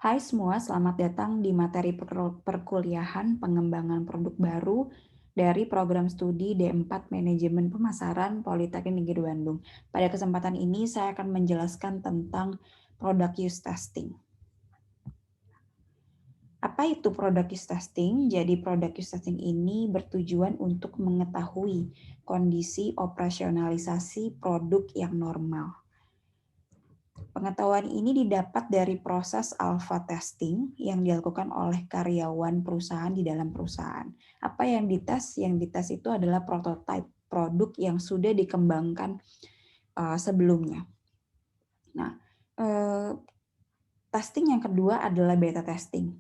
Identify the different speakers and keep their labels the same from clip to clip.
Speaker 1: Hai semua, selamat datang di materi perkuliahan pengembangan produk baru dari program studi D4 Manajemen Pemasaran Politeknik Negeri Bandung. Pada kesempatan ini saya akan menjelaskan tentang product use testing. Apa itu product use testing? Jadi product use testing ini bertujuan untuk mengetahui kondisi operasionalisasi produk yang normal. Pengetahuan ini didapat dari proses alpha testing yang dilakukan oleh karyawan perusahaan di dalam perusahaan. Apa yang dites? Yang dites itu adalah prototipe produk yang sudah dikembangkan sebelumnya. Nah, testing yang kedua adalah beta testing.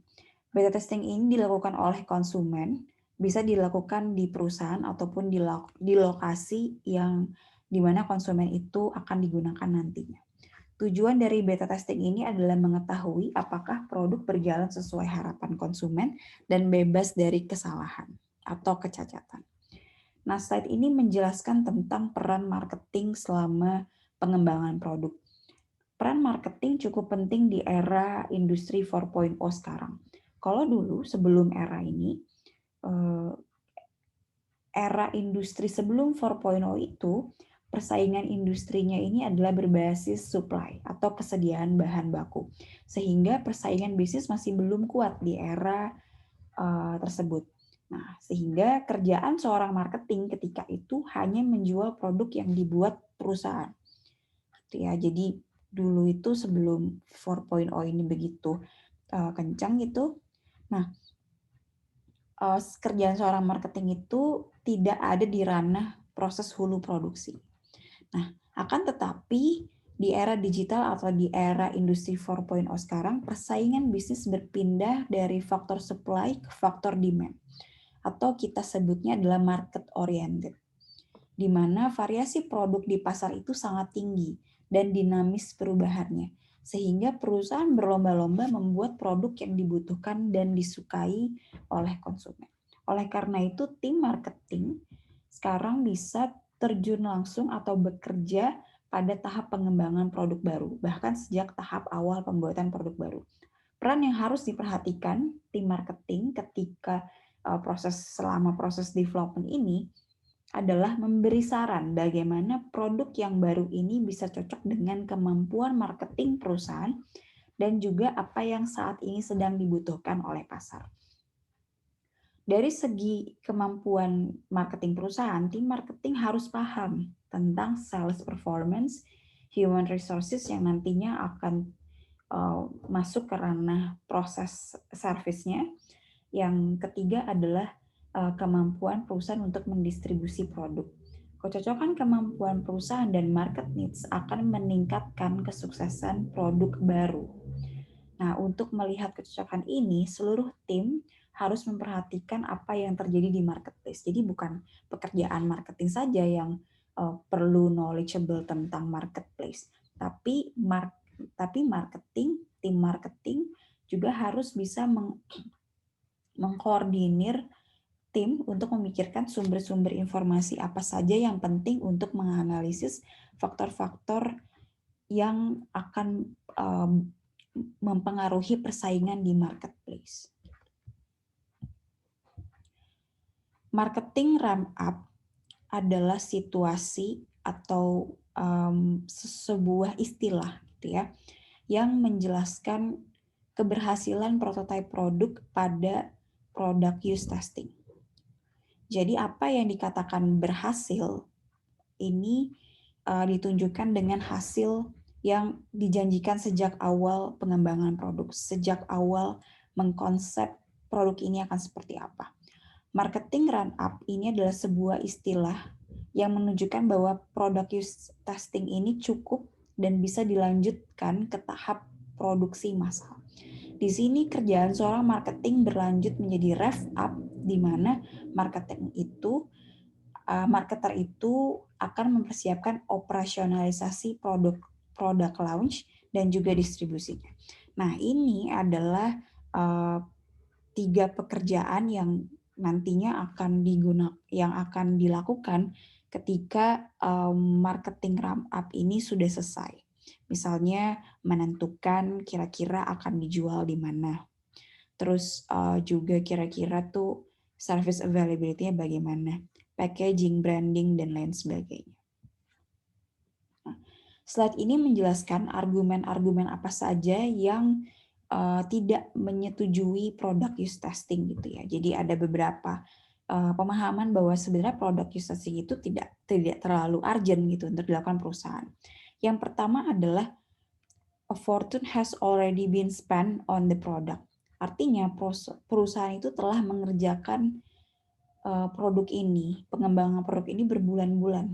Speaker 1: Beta testing ini dilakukan oleh konsumen, bisa dilakukan di perusahaan ataupun di lokasi yang di mana konsumen itu akan digunakan nantinya. Tujuan dari beta testing ini adalah mengetahui apakah produk berjalan sesuai harapan konsumen dan bebas dari kesalahan atau kecacatan. Nah, slide ini menjelaskan tentang peran marketing selama pengembangan produk. Peran marketing cukup penting di era industri 4.0 sekarang. Kalau dulu sebelum era ini, era industri sebelum 4.0 itu, persaingan industrinya ini adalah berbasis supply atau kesediaan bahan baku. Sehingga persaingan bisnis masih belum kuat di era tersebut. Nah, sehingga kerjaan seorang marketing ketika itu hanya menjual produk yang dibuat perusahaan. Gitu ya. Jadi dulu itu sebelum 4.0 ini begitu kencang gitu. Nah, kerjaan seorang marketing itu tidak ada di ranah proses hulu produksi. Nah, akan tetapi di era digital atau di era industri 4.0 sekarang, persaingan bisnis berpindah dari faktor supply ke faktor demand. Atau kita sebutnya adalah market oriented. Di mana variasi produk di pasar itu sangat tinggi dan dinamis perubahannya. Sehingga perusahaan berlomba-lomba membuat produk yang dibutuhkan dan disukai oleh konsumen. Oleh karena itu, tim marketing sekarang bisa terjun langsung atau bekerja pada tahap pengembangan produk baru, bahkan sejak tahap awal pembuatan produk baru. Peran yang harus diperhatikan tim marketing ketika selama proses development ini adalah memberi saran bagaimana produk yang baru ini bisa cocok dengan kemampuan marketing perusahaan dan juga apa yang saat ini sedang dibutuhkan oleh pasar. Dari segi kemampuan marketing perusahaan, tim marketing harus paham tentang sales performance, human resources yang nantinya akan masuk ke ranah proses servisnya. Yang ketiga adalah kemampuan perusahaan untuk mendistribusi produk. Kecocokan kemampuan perusahaan dan market needs akan meningkatkan kesuksesan produk baru. Nah, untuk melihat kecocokan ini, seluruh tim harus memperhatikan apa yang terjadi di marketplace. Jadi bukan pekerjaan marketing saja yang perlu knowledgeable tentang marketplace, tapi tim marketing juga harus bisa mengkoordinir tim untuk memikirkan sumber-sumber informasi apa saja yang penting untuk menganalisis faktor-faktor yang akan mempengaruhi persaingan di marketplace. Marketing ramp up adalah situasi atau sebuah istilah gitu ya, yang menjelaskan keberhasilan prototipe produk pada product use testing. Jadi apa yang dikatakan berhasil ini ditunjukkan dengan hasil yang dijanjikan sejak awal pengembangan produk, sejak awal mengkonsep produk ini akan seperti apa. Marketing run up ini adalah sebuah istilah yang menunjukkan bahwa product use testing ini cukup dan bisa dilanjutkan ke tahap produksi massal. Di sini kerjaan seorang marketing berlanjut menjadi rev up, di mana marketer itu akan mempersiapkan operasionalisasi produk launch dan juga distribusinya. Nah, ini adalah 3 pekerjaan yang nantinya akan dilakukan ketika marketing ramp up ini sudah selesai. Misalnya menentukan kira-kira akan dijual di mana. Terus juga kira-kira tuh service availability-nya bagaimana, packaging, branding, dan lain sebagainya. Nah, slide ini menjelaskan argumen-argumen apa saja yang tidak menyetujui product use testing gitu ya. Jadi ada beberapa pemahaman bahwa sebenarnya product use testing itu tidak terlalu urgent gitu untuk dilakukan perusahaan. Yang pertama adalah a fortune has already been spent on the product. Artinya perusahaan itu telah mengerjakan produk ini, pengembangan produk ini berbulan-bulan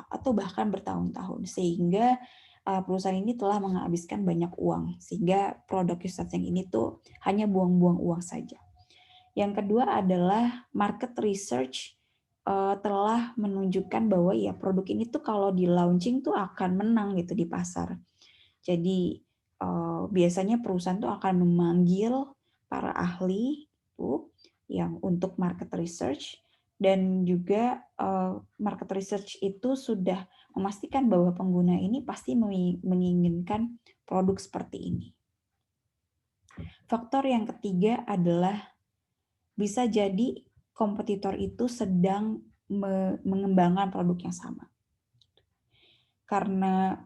Speaker 1: atau bahkan bertahun-tahun, sehingga perusahaan ini telah menghabiskan banyak uang, sehingga produk testing ini tuh hanya buang-buang uang saja. Yang kedua adalah market research telah menunjukkan bahwa ya produk ini tuh kalau di launching tuh akan menang gitu di pasar. Jadi biasanya perusahaan tuh akan memanggil para ahli tuh yang untuk market research, dan juga market research itu sudah memastikan bahwa pengguna ini pasti menginginkan produk seperti ini. Faktor yang ketiga adalah bisa jadi kompetitor itu sedang mengembangkan produk yang sama. Karena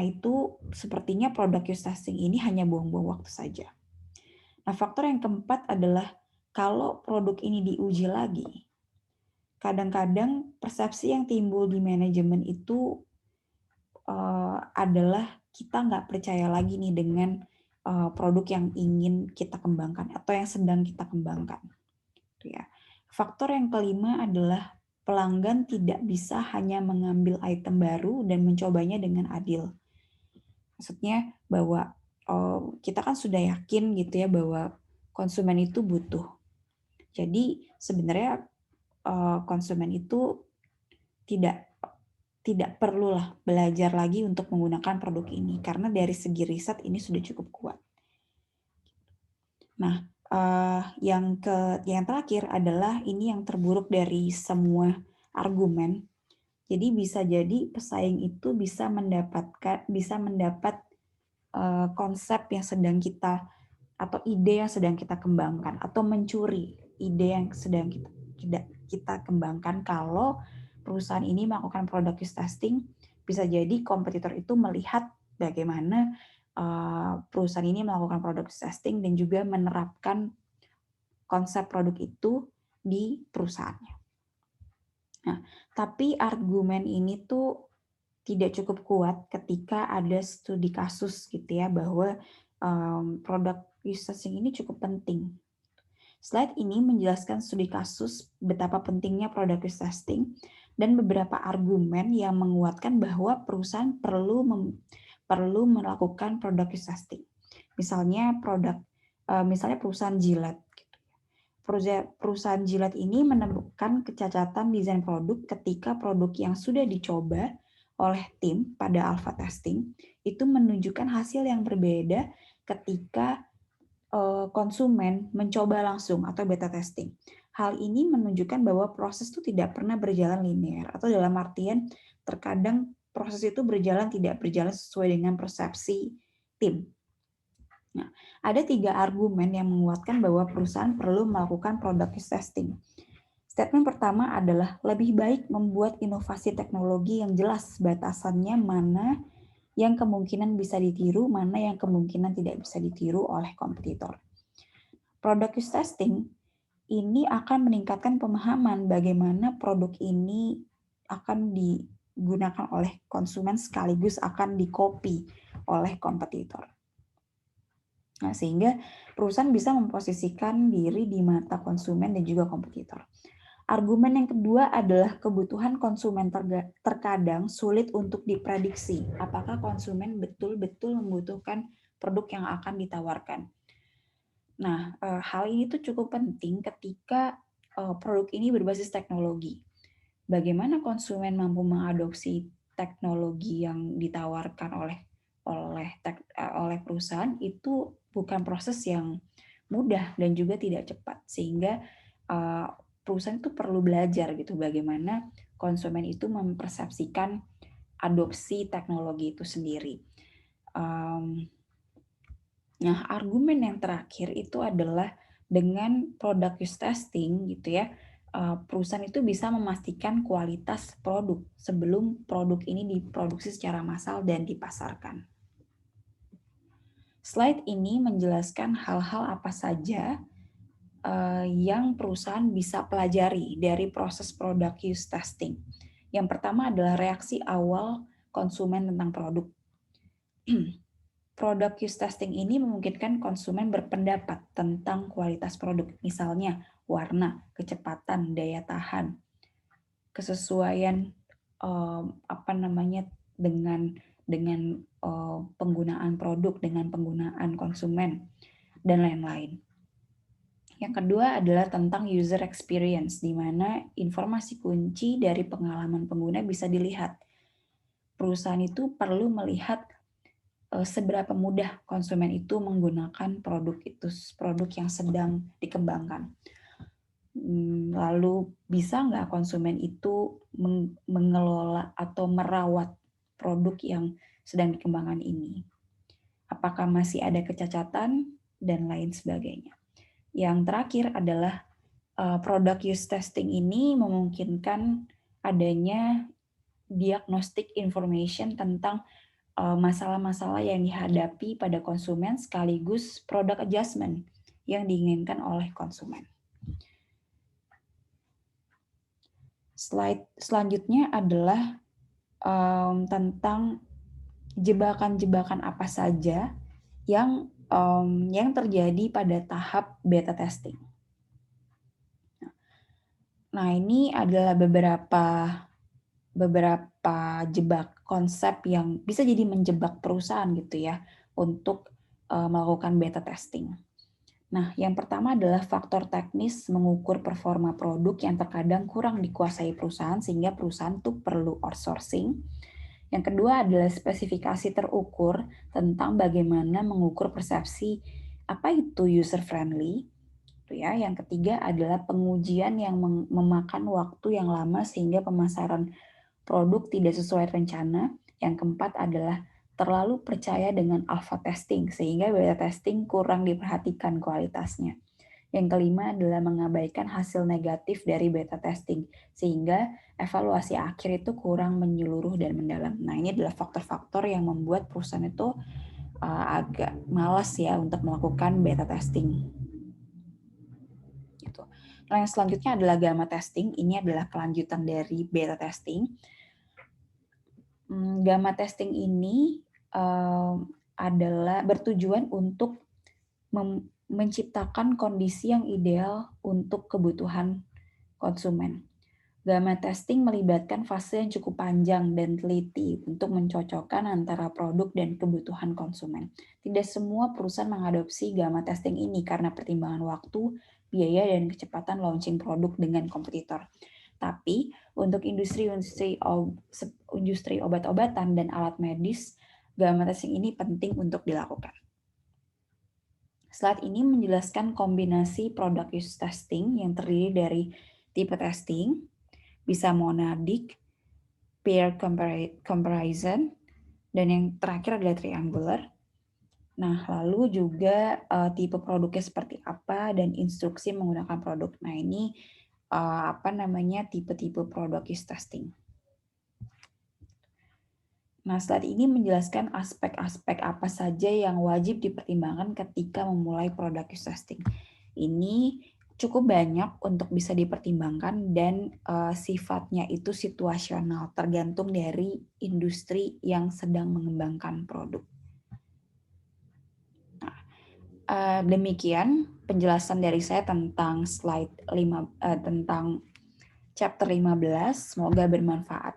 Speaker 1: itu sepertinya produk use testing ini hanya buang-buang waktu saja. Nah, faktor yang keempat adalah kalau produk ini diuji lagi, kadang-kadang persepsi yang timbul di manajemen itu adalah kita nggak percaya lagi nih dengan produk yang ingin kita kembangkan atau yang sedang kita kembangkan. Ya. Faktor yang kelima adalah pelanggan tidak bisa hanya mengambil item baru dan mencobanya dengan adil. Maksudnya bahwa kita kan sudah yakin gitu ya bahwa konsumen itu butuh. Jadi sebenarnya konsumen itu tidak perlulah belajar lagi untuk menggunakan produk ini karena dari segi riset ini sudah cukup kuat. Nah, yang terakhir adalah ini yang terburuk dari semua argumen. Jadi bisa jadi pesaing itu bisa mendapat konsep yang sedang kita atau ide yang sedang kita kembangkan atau mencuri ide yang sedang kita kembangkan. Kalau perusahaan ini melakukan product use testing, bisa jadi kompetitor itu melihat bagaimana perusahaan ini melakukan product use testing dan juga menerapkan konsep produk itu di perusahaannya. Nah, tapi argumen ini tuh tidak cukup kuat ketika ada studi kasus gitu ya bahwa produk use testing ini cukup penting. Slide ini menjelaskan studi kasus betapa pentingnya produk use testing dan beberapa argumen yang menguatkan bahwa perusahaan perlu melakukan produk use testing. Misalnya perusahaan Gillette. Perusahaan Gillette ini menemukan kecacatan desain produk ketika produk yang sudah dicoba oleh tim pada alpha testing itu menunjukkan hasil yang berbeda ketika konsumen mencoba langsung atau beta testing. Hal ini menunjukkan bahwa proses itu tidak pernah berjalan linear, atau dalam artian terkadang proses itu tidak berjalan sesuai dengan persepsi tim. Nah, ada 3 argumen yang menguatkan bahwa perusahaan perlu melakukan product use testing. Statement pertama adalah lebih baik membuat inovasi teknologi yang jelas batasannya mana yang kemungkinan bisa ditiru, mana yang kemungkinan tidak bisa ditiru oleh kompetitor. Product use testing ini akan meningkatkan pemahaman bagaimana produk ini akan digunakan oleh konsumen sekaligus akan dikopi oleh kompetitor. Nah, sehingga perusahaan bisa memposisikan diri di mata konsumen dan juga kompetitor. Argumen yang kedua adalah kebutuhan konsumen terkadang sulit untuk diprediksi. Apakah konsumen betul-betul membutuhkan produk yang akan ditawarkan? Nah, hal ini tuh cukup penting ketika produk ini berbasis teknologi. Bagaimana konsumen mampu mengadopsi teknologi yang ditawarkan oleh perusahaan itu bukan proses yang mudah dan juga tidak cepat, sehingga perusahaan itu perlu belajar gitu bagaimana konsumen itu mempersepsikan adopsi teknologi itu sendiri. Nah, argumen yang terakhir itu adalah dengan product use testing gitu ya, perusahaan itu bisa memastikan kualitas produk sebelum produk ini diproduksi secara massal dan dipasarkan. Slide ini menjelaskan hal-hal apa saja yang perusahaan bisa pelajari dari proses product use testing. Yang pertama adalah reaksi awal konsumen tentang produk. Product use testing ini memungkinkan konsumen berpendapat tentang kualitas produk, misalnya warna, kecepatan, daya tahan, kesesuaian dengan penggunaan produk, dengan penggunaan konsumen, dan lain-lain. Yang kedua adalah tentang user experience, di mana informasi kunci dari pengalaman pengguna bisa dilihat. Perusahaan itu perlu melihat seberapa mudah konsumen itu menggunakan produk yang sedang dikembangkan. Lalu bisa nggak konsumen itu mengelola atau merawat produk yang sedang dikembangkan ini? Apakah masih ada kecacatan dan lain sebagainya. Yang terakhir adalah product use testing ini memungkinkan adanya diagnostic information tentang masalah-masalah yang dihadapi pada konsumen sekaligus product adjustment yang diinginkan oleh konsumen. Slide selanjutnya adalah tentang jebakan-jebakan apa saja yang terjadi pada tahap beta testing. Nah, ini adalah beberapa konsep yang bisa jadi menjebak perusahaan gitu ya untuk melakukan beta testing. Nah, yang pertama adalah faktor teknis mengukur performa produk yang terkadang kurang dikuasai perusahaan sehingga perusahaan tuh perlu outsourcing. Yang kedua adalah spesifikasi terukur tentang bagaimana mengukur persepsi apa itu user friendly. Ya, yang ketiga adalah pengujian yang memakan waktu yang lama sehingga pemasaran produk tidak sesuai rencana. Yang keempat adalah terlalu percaya dengan alpha testing sehingga beta testing kurang diperhatikan kualitasnya. Yang kelima adalah mengabaikan hasil negatif dari beta testing sehingga evaluasi akhir itu kurang menyeluruh dan mendalam. Nah, ini adalah faktor-faktor yang membuat perusahaan itu agak malas ya untuk melakukan beta testing. Nah, yang selanjutnya adalah gamma testing. Ini adalah kelanjutan dari beta testing. Gamma testing ini adalah bertujuan untuk menciptakan kondisi yang ideal untuk kebutuhan konsumen. Gamma testing melibatkan fase yang cukup panjang dan teliti untuk mencocokkan antara produk dan kebutuhan konsumen. Tidak semua perusahaan mengadopsi gamma testing ini karena pertimbangan waktu, biaya, dan kecepatan launching produk dengan kompetitor. Tapi untuk industri obat-obatan dan alat medis, gamma testing ini penting untuk dilakukan. Slide ini menjelaskan kombinasi product use testing yang terdiri dari tipe testing, bisa monadik, pair comparison, dan yang terakhir adalah triangular. Nah, lalu juga tipe produknya seperti apa dan instruksi menggunakan produk. Nah, ini tipe-tipe product use testing. Nah, slide ini menjelaskan aspek-aspek apa saja yang wajib dipertimbangkan ketika memulai product use testing. Ini cukup banyak untuk bisa dipertimbangkan dan sifatnya itu situasional, tergantung dari industri yang sedang mengembangkan produk. Nah, demikian penjelasan dari saya tentang slide tentang chapter 15. Semoga bermanfaat.